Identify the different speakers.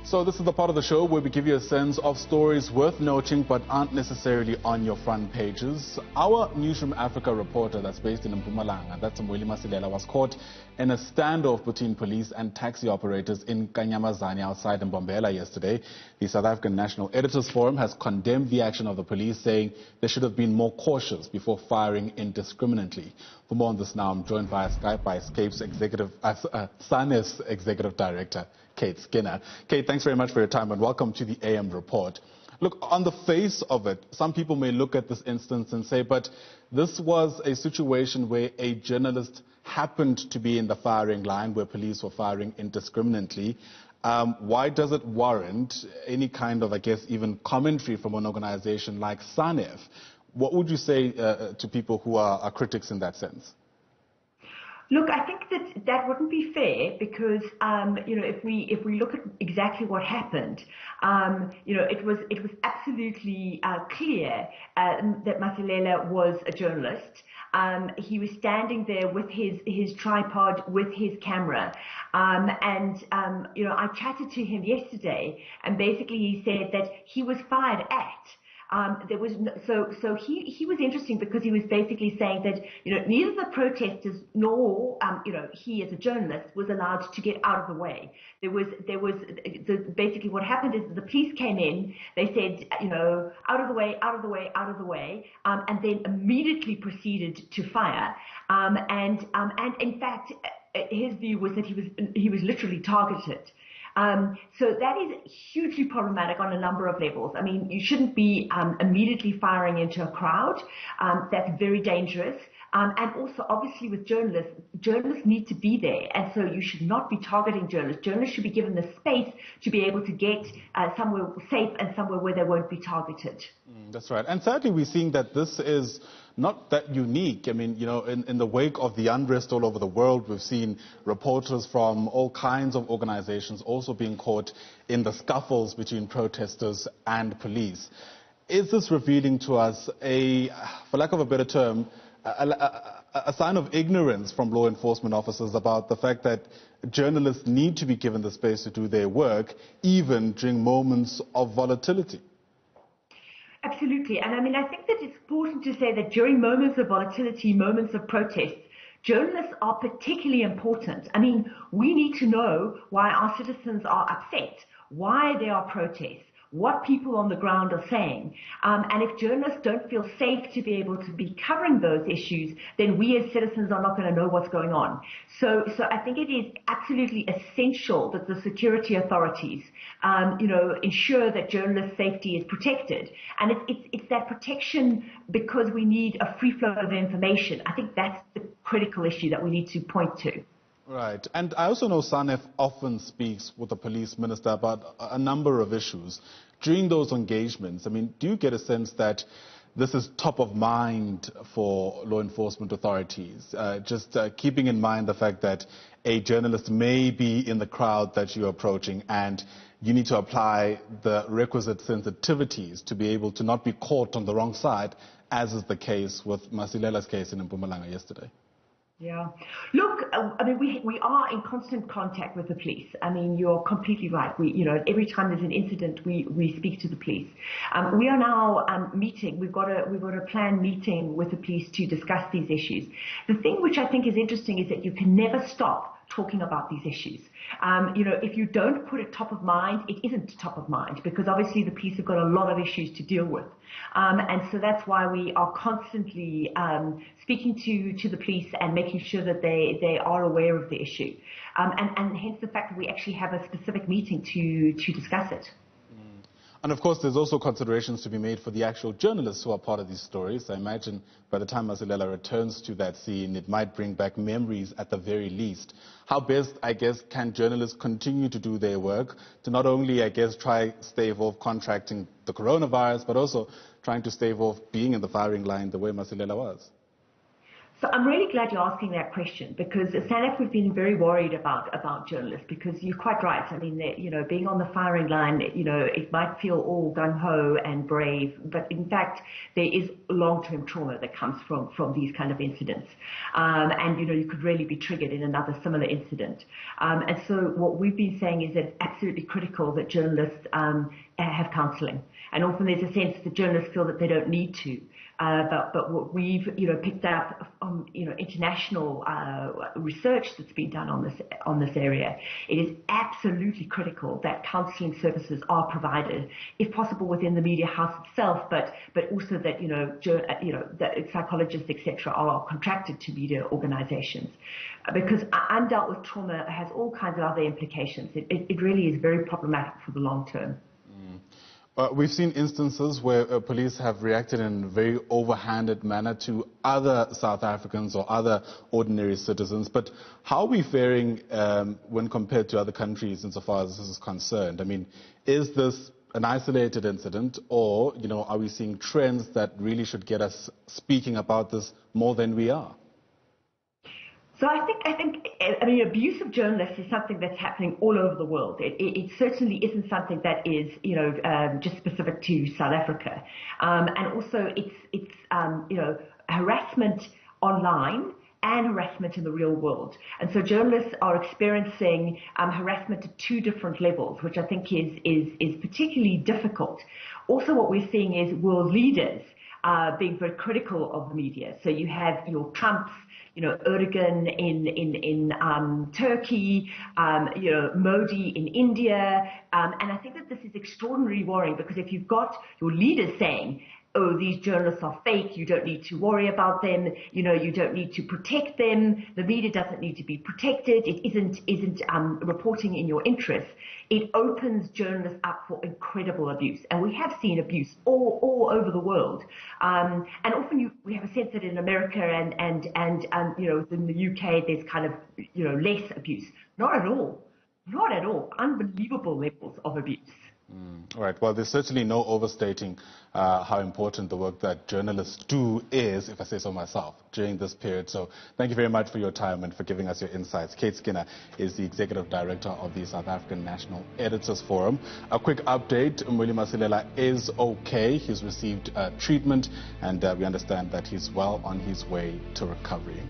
Speaker 1: So this is the part of the show where we give you a sense of stories worth noting but aren't necessarily on your front pages. Our Newzroom Afrika reporter that's based in Mpumalanga, that's Masilela, was caught in a standoff between police and taxi operators in Kanyamazane outside Mbombela yesterday. The South African National Editors Forum has condemned the action of the police, saying they should have been more cautious before firing indiscriminately. For more on this now, I'm joined via Skype by Sanef's Executive Director, Kate Skinner. Kate, thanks very much for your time and welcome to the AM report. Look, on the face of it, some people may look at this instance and say, but this was a situation where a journalist happened to be in the firing line where police were firing indiscriminately. Why does it warrant any kind of, I guess, even commentary from an organization like Sanef? What would you say to people who are critics in that sense?
Speaker 2: Look, I think that wouldn't be fair because, if we look at exactly what happened, it was absolutely clear that Masilela was a journalist. He was standing there with his tripod, with his camera, I chatted to him yesterday, and basically he said that he was fired at. He was interesting because he was basically saying that neither the protesters nor he as a journalist was allowed to get out of the way. Basically what happened is the police came in, they said out of the way, out of the way, out of the way, and then immediately proceeded to fire. And in fact his view was that he was literally targeted. So that is hugely problematic on a number of levels. I mean, you shouldn't be immediately firing into a crowd. That's very dangerous. And also, obviously, with journalists need to be there. And so you should not be targeting journalists. Journalists should be given the space to be able to get somewhere safe and somewhere where they won't be targeted.
Speaker 1: That's right. And thirdly, we're seeing that this is not that unique. I mean, in the wake of the unrest all over the world, we've seen reporters from all kinds of organizations also being caught in the scuffles between protesters and police. Is this revealing to us for lack of a better term, a sign of ignorance from law enforcement officers about the fact that journalists need to be given the space to do their work, even during moments of volatility?
Speaker 2: Absolutely. And I mean, I think that it's important to say that during moments of volatility, moments of protest, journalists are particularly important. I mean, we need to know why our citizens are upset, why there are protests, what people on the ground are saying. And if journalists don't feel safe to be able to be covering those issues, then we as citizens are not going to know what's going on. So I think it is absolutely essential that the security authorities, ensure that journalist safety is protected. And it's that protection because we need a free flow of information. I think that's the critical issue that we need to point to.
Speaker 1: Right. And I also know Sanef often speaks with the police minister about a number of issues. During those engagements, I mean, do you get a sense that this is top of mind for law enforcement authorities? Keeping in mind the fact that a journalist may be in the crowd that you're approaching and you need to apply the requisite sensitivities to be able to not be caught on the wrong side, as is the case with Masilela's case in Mpumalanga yesterday.
Speaker 2: Yeah. Look, I mean, we are in constant contact with the police. I mean, you're completely right. Every time there's an incident, we speak to the police. We are now meeting. We've got a planned meeting with the police to discuss these issues. The thing which I think is interesting is that you can never stop talking about these issues. If you don't put it top of mind, it isn't top of mind because obviously the police have got a lot of issues to deal with. And so that's why we are constantly speaking to the police and making sure that they are aware of the issue. And hence the fact that we actually have a specific meeting to discuss it.
Speaker 1: And of course, there's also considerations to be made for the actual journalists who are part of these stories. I imagine by the time Masilela returns to that scene, it might bring back memories at the very least. How best, I guess, can journalists continue to do their work to not only, I guess, try stave off contracting the coronavirus, but also trying to stave off being in the firing line the way Masilela was?
Speaker 2: So I'm really glad you're asking that question, because at Sanef we've been very worried about journalists, because you're quite right. I mean, being on the firing line, it might feel all gung-ho and brave, but in fact there is long-term trauma that comes from these kind of incidents. And you could really be triggered in another similar incident. And so what we've been saying is that it's absolutely critical that journalists have counselling. And often there's a sense that journalists feel that they don't need to. But what we've picked up from international research that's been done on this area, it is absolutely critical that counselling services are provided, if possible within the media house itself, but also that that psychologists, etc., are contracted to media organisations, because undealt with trauma has all kinds of other implications. It really is very problematic for the long term.
Speaker 1: We've seen instances where police have reacted in a very overhanded manner to other South Africans or other ordinary citizens. But how are we faring when compared to other countries insofar as this is concerned? I mean, is this an isolated incident, or are we seeing trends that really should get us speaking about this more than we are?
Speaker 2: So I think abuse of journalists is something that's happening all over the world. It certainly isn't something that is, just specific to South Africa. And also it's harassment online and harassment in the real world. And so journalists are experiencing harassment at two different levels, which I think is particularly difficult. Also, what we're seeing is world leaders being very critical of the media. So you have your Trumps, Erdogan in Turkey, Modi in India, and I think that this is extraordinarily worrying, because if you've got your leaders saying, oh, these journalists are fake, you don't need to worry about them, you don't need to protect them, the media doesn't need to be protected, it isn't reporting in your interests, it opens journalists up for incredible abuse. And we have seen abuse all over the world. And often we have a sense that in America and in the UK there's kind of, less abuse. Not at all. Not at all. Unbelievable levels of abuse.
Speaker 1: All right. Well, there's certainly no overstating how important the work that journalists do is, if I say so myself, during this period. So thank you very much for your time and for giving us your insights. Kate Skinner is the Executive Director of the South African National Editors Forum. A quick update, Mweli Masilela is okay. He's received treatment, and we understand that he's well on his way to recovery.